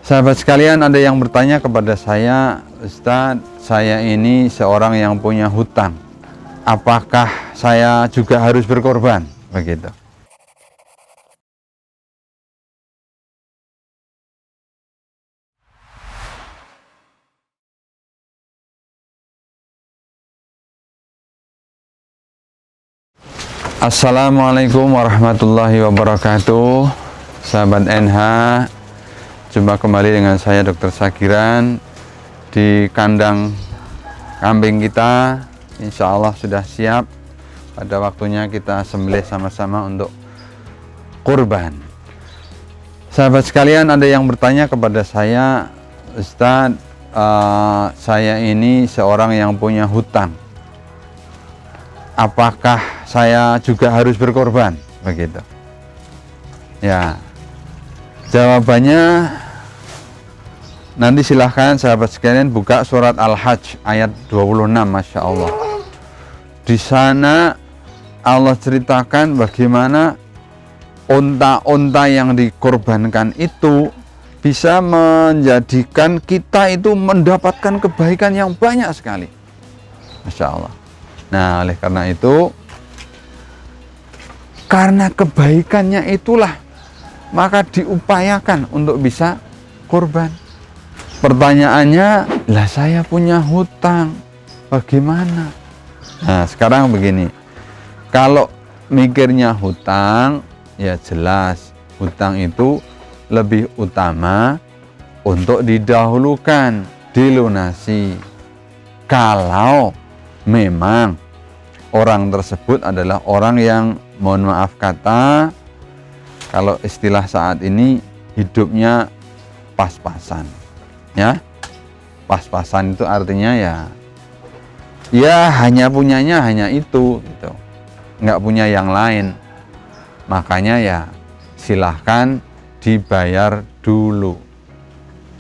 Sahabat sekalian, ada yang bertanya kepada saya, Ustadz, saya ini seorang yang punya hutang. Apakah saya juga harus berkorban? Begitu. Assalamualaikum warahmatullahi wabarakatuh. Sahabat NH, jumpa kembali dengan saya Dr. Sagiran di kandang kambing kita. Insya Allah sudah siap, pada waktunya kita sembelih sama-sama untuk kurban. Sahabat sekalian, ada yang bertanya kepada saya, Ustadz, saya ini seorang yang punya hutang. Apakah saya juga harus berkorban? Begitu. Ya, jawabannya nanti silahkan sahabat sekalian buka surat Al-Hajj ayat 26, Masya Allah. Di sana Allah ceritakan bagaimana unta-unta yang dikorbankan itu bisa menjadikan kita itu mendapatkan kebaikan yang banyak sekali. Masya Allah. Nah, oleh karena itu, karena kebaikannya itulah, maka diupayakan untuk bisa kurban. Pertanyaannya, lah saya punya hutang, bagaimana? Nah, sekarang begini, kalau mikirnya hutang, ya jelas hutang itu lebih utama untuk didahulukan, dilunasi. Kalau memang orang tersebut adalah orang yang, mohon maaf kata, kalau istilah saat ini, hidupnya pas-pasan. Ya, pas-pasan itu artinya ya hanya punyanya hanya itu, gitu, nggak punya yang lain. Makanya ya silahkan dibayar dulu.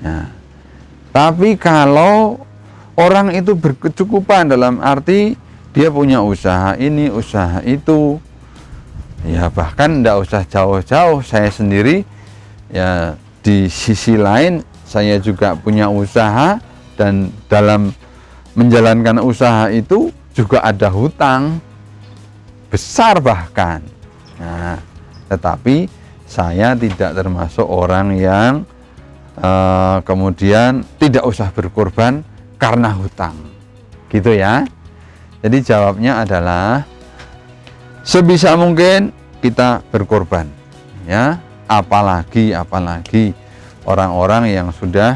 Nah, tapi kalau orang itu berkecukupan dalam arti dia punya usaha ini, usaha itu, ya bahkan tidak usah jauh-jauh. Saya sendiri ya di sisi lain saya juga punya usaha, dan dalam menjalankan usaha itu juga ada hutang besar bahkan. Nah, tetapi saya tidak termasuk orang yang kemudian tidak usah berkorban karena hutang, gitu ya. Jadi jawabnya adalah sebisa mungkin kita berkorban, ya. Apalagi orang-orang yang sudah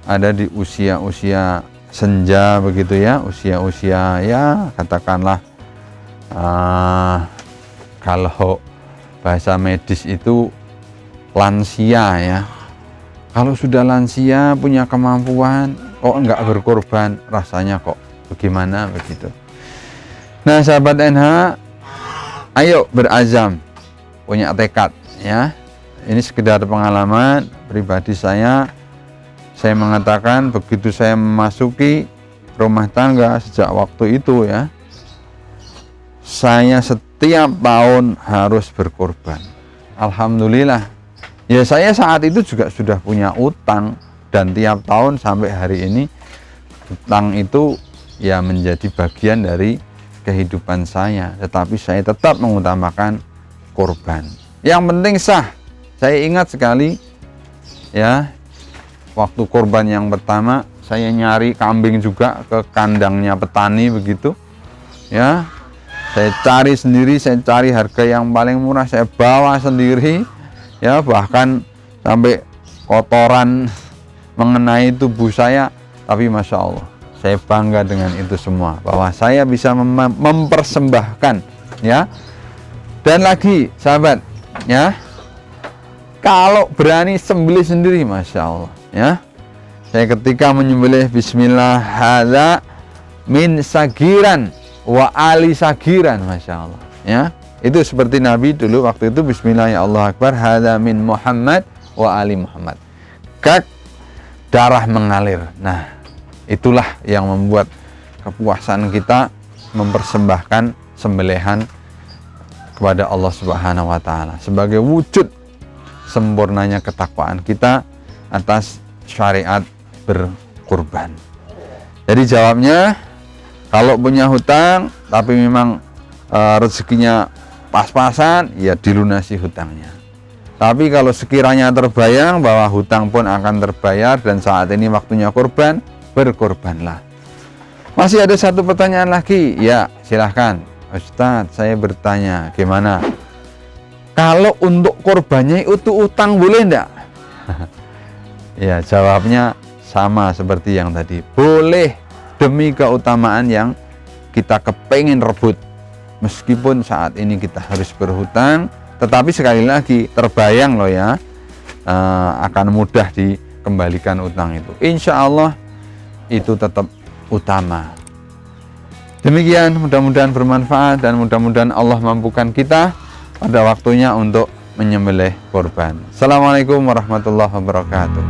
ada di usia-usia senja begitu ya, usia-usia ya katakanlah kalau bahasa medis itu lansia ya. Kalau sudah lansia punya kemampuan, kok enggak berkorban, rasanya kok bagaimana begitu. Nah, sahabat NH, ayo berazam, punya tekad ya. Ini sekedar pengalaman pribadi saya mengatakan begitu saya memasuki rumah tangga sejak waktu itu ya, saya setiap tahun harus berkorban. Alhamdulillah. Ya, saya saat itu juga sudah punya utang, dan tiap tahun sampai hari ini utang itu ya menjadi bagian dari kehidupan saya, tetapi saya tetap mengutamakan korban. Yang penting sah. Saya ingat sekali ya, waktu korban yang pertama saya nyari kambing juga ke kandangnya petani begitu ya. Saya cari sendiri, saya cari harga yang paling murah, saya bawa sendiri ya, bahkan sampai kotoran mengenai tubuh saya, tapi Masya Allah saya bangga dengan itu semua, bahwa saya bisa mempersembahkan ya. Dan lagi sahabat ya, kalau berani sembelih sendiri, Masya Allah ya, saya ketika menyembelih bismillah hadza min sagiran wa ali sagiran, Masya Allah ya. Itu seperti Nabi dulu waktu itu, bismillah ya Allah akbar, hadza min Muhammad wa ali Muhammad, kak darah mengalir. Nah, itulah yang membuat kepuasan kita mempersembahkan sembelihan kepada Allah Subhanahu wa taala sebagai wujud sempurnanya ketakwaan kita atas syariat berkurban. Jadi jawabnya, kalau punya hutang tapi memang rezekinya pas-pasan, ya dilunasi hutangnya. Tapi kalau sekiranya terbayang bahwa hutang pun akan terbayar dan saat ini waktunya kurban, berkurbanlah. Masih ada satu pertanyaan lagi. Ya, silahkan. Ustadz, saya bertanya, gimana? Kalau untuk kurbannya itu utang boleh enggak? Ya, jawabnya sama seperti yang tadi. Boleh, demi keutamaan yang kita kepengen rebut. Meskipun saat ini kita harus berhutang, tetapi sekali lagi terbayang loh ya, akan mudah dikembalikan utang itu. Insya Allah itu tetap utama. Demikian, mudah-mudahan bermanfaat dan mudah-mudahan Allah mampukan kita pada waktunya untuk menyembelih kurban. Assalamualaikum warahmatullahi wabarakatuh.